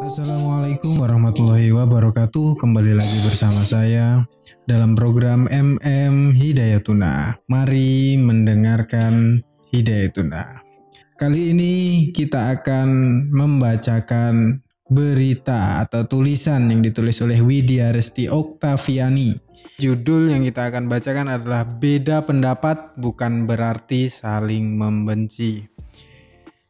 Assalamualaikum warahmatullahi wabarakatuh. Kembali lagi bersama saya dalam program Hidayatuna. Mari mendengarkan Hidayatuna. Kali ini kita akan membacakan berita atau tulisan yang ditulis oleh Widya Resti Oktaviani. Judul yang kita akan bacakan adalah "Beda pendapat bukan berarti saling membenci".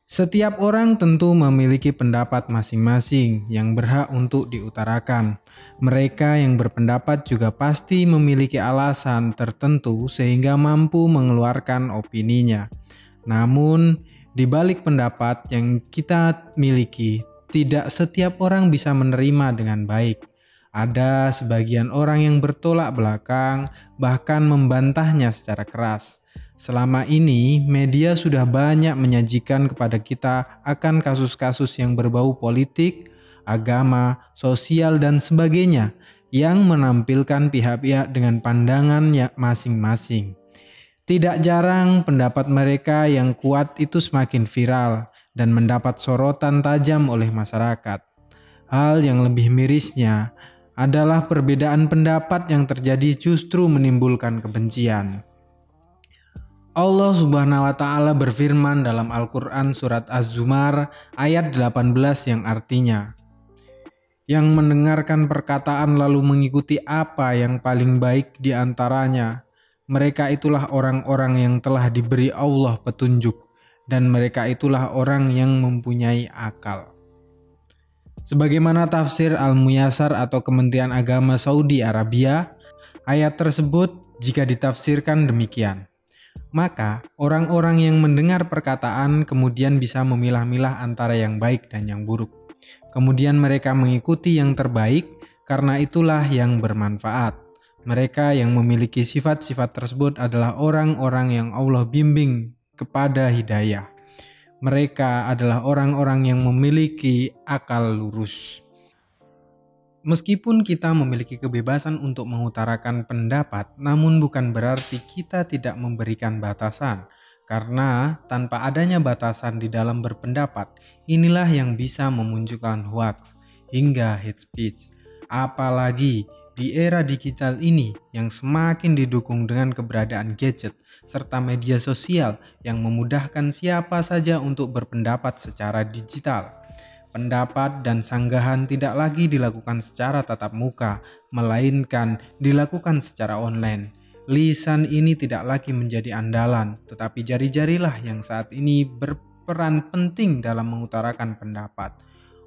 Setiap orang tentu memiliki pendapat masing-masing yang berhak untuk diutarakan. Mereka yang berpendapat juga pasti memiliki alasan tertentu sehingga mampu mengeluarkan opininya. Namun, di balik pendapat yang kita miliki, tidak setiap orang bisa menerima dengan baik. Ada sebagian orang yang bertolak belakang, bahkan membantahnya secara keras. Selama ini, media sudah banyak menyajikan kepada kita akan kasus-kasus yang berbau politik, agama, sosial, dan sebagainya yang menampilkan pihak-pihak dengan pandangan masing-masing. Tidak jarang pendapat mereka yang kuat itu semakin viral dan mendapat sorotan tajam oleh masyarakat. Hal yang lebih mirisnya adalah perbedaan pendapat yang terjadi justru menimbulkan kebencian. Allah Subhanahu wa Ta'ala berfirman dalam Al-Quran surat Az-Zumar ayat 18 yang artinya, "Yang mendengarkan perkataan lalu mengikuti apa yang paling baik di antaranya, mereka itulah orang-orang yang telah diberi Allah petunjuk, dan mereka itulah orang yang mempunyai akal." Sebagaimana tafsir Al-Muyassar atau Kementerian Agama Saudi Arabia, ayat tersebut jika ditafsirkan demikian. Maka orang-orang yang mendengar perkataan kemudian bisa memilah-milah antara yang baik dan yang buruk. Kemudian mereka mengikuti yang terbaik karena itulah yang bermanfaat. Mereka yang memiliki sifat-sifat tersebut adalah orang-orang yang Allah bimbing kepada hidayah. Mereka adalah orang-orang yang memiliki akal lurus. Meskipun kita memiliki kebebasan untuk mengutarakan pendapat, namun bukan berarti kita tidak memberikan batasan. Karena tanpa adanya batasan di dalam berpendapat, inilah yang bisa memunculkan hoax hingga hate speech. Apalagi di era digital ini yang semakin didukung dengan keberadaan gadget serta media sosial yang memudahkan siapa saja untuk berpendapat secara digital. Pendapat dan sanggahan tidak lagi dilakukan secara tatap muka, melainkan dilakukan secara online. Lisan ini tidak lagi menjadi andalan, tetapi jari-jarilah yang saat ini berperan penting dalam mengutarakan pendapat.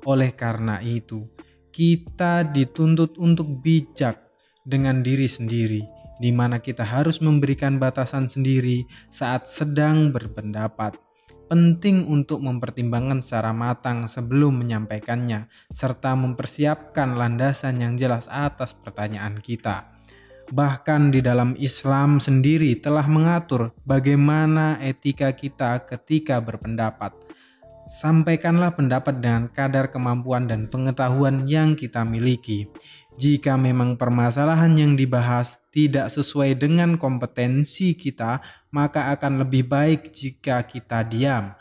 Oleh karena itu, kita dituntut untuk bijak dengan diri sendiri, di mana kita harus memberikan batasan sendiri saat sedang berpendapat. Penting untuk mempertimbangkan secara matang sebelum menyampaikannya, serta mempersiapkan landasan yang jelas atas pertanyaan kita. Bahkan di dalam Islam sendiri telah mengatur bagaimana etika kita ketika berpendapat. Sampaikanlah pendapat dengan kadar kemampuan dan pengetahuan yang kita miliki. Jika memang permasalahan yang dibahas tidak sesuai dengan kompetensi kita, maka akan lebih baik jika kita diam.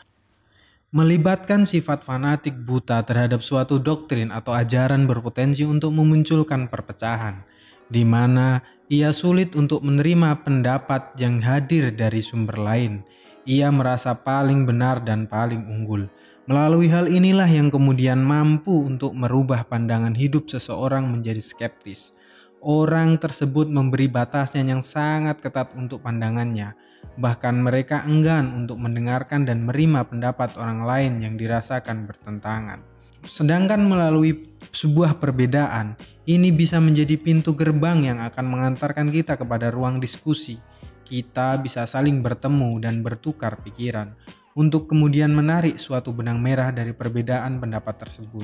Melibatkan sifat fanatik buta terhadap suatu doktrin atau ajaran berpotensi untuk memunculkan perpecahan, di mana ia sulit untuk menerima pendapat yang hadir dari sumber lain. Ia merasa paling benar dan paling unggul. Melalui hal inilah yang kemudian mampu untuk merubah pandangan hidup seseorang menjadi skeptis. Orang tersebut memberi batasan yang sangat ketat untuk pandangannya. Bahkan mereka enggan untuk mendengarkan dan menerima pendapat orang lain yang dirasakan bertentangan. Sedangkan melalui sebuah perbedaan, ini bisa menjadi pintu gerbang yang akan mengantarkan kita kepada ruang diskusi. Kita bisa saling bertemu dan bertukar pikiran untuk kemudian menarik suatu benang merah dari perbedaan pendapat tersebut.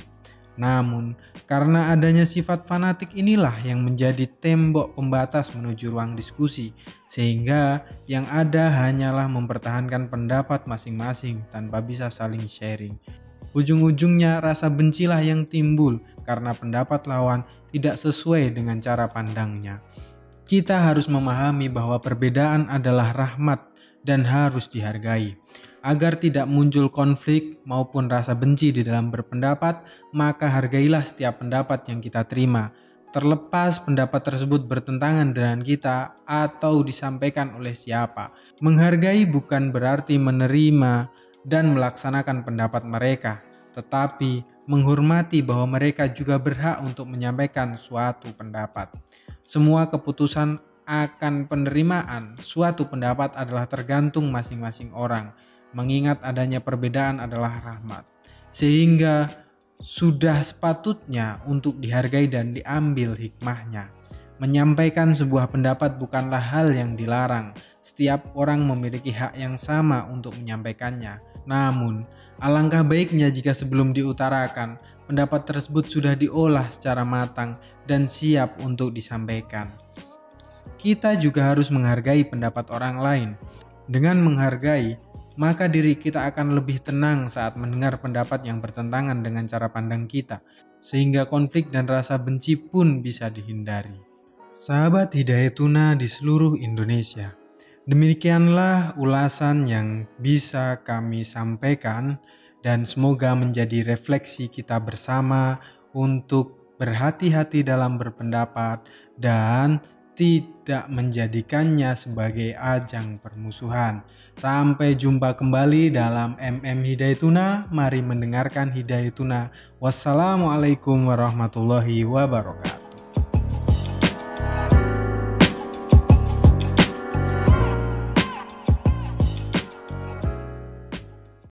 Namun, karena adanya sifat fanatik inilah yang menjadi tembok pembatas menuju ruang diskusi, sehingga yang ada hanyalah mempertahankan pendapat masing-masing tanpa bisa saling sharing. Ujung-ujungnya rasa bencilah yang timbul karena pendapat lawan tidak sesuai dengan cara pandangnya. Kita harus memahami bahwa perbedaan adalah rahmat dan harus dihargai. Agar tidak muncul konflik maupun rasa benci di dalam berpendapat, maka hargailah setiap pendapat yang kita terima. Terlepas pendapat tersebut bertentangan dengan kita atau disampaikan oleh siapa. Menghargai bukan berarti menerima dan melaksanakan pendapat mereka, tetapi menghormati bahwa mereka juga berhak untuk menyampaikan suatu pendapat. Semua keputusan akan penerimaan suatu pendapat adalah tergantung masing-masing orang. Mengingat adanya perbedaan adalah rahmat, sehingga sudah sepatutnya untuk dihargai dan diambil hikmahnya. Menyampaikan sebuah pendapat bukanlah hal yang dilarang. Setiap orang memiliki hak yang sama untuk menyampaikannya. Namun, alangkah baiknya jika sebelum diutarakan, pendapat tersebut sudah diolah secara matang dan siap untuk disampaikan. Kita juga harus menghargai pendapat orang lain. Dengan menghargai, maka diri kita akan lebih tenang saat mendengar pendapat yang bertentangan dengan cara pandang kita, sehingga konflik dan rasa benci pun bisa dihindari. Sahabat Hidayatuna di seluruh Indonesia, demikianlah ulasan yang bisa kami sampaikan dan semoga menjadi refleksi kita bersama untuk berhati-hati dalam berpendapat dan tidak menjadikannya sebagai ajang permusuhan. Sampai jumpa kembali dalam Hidayatuna. Mari mendengarkan Hidayatuna. Wassalamualaikum warahmatullahi wabarakatuh.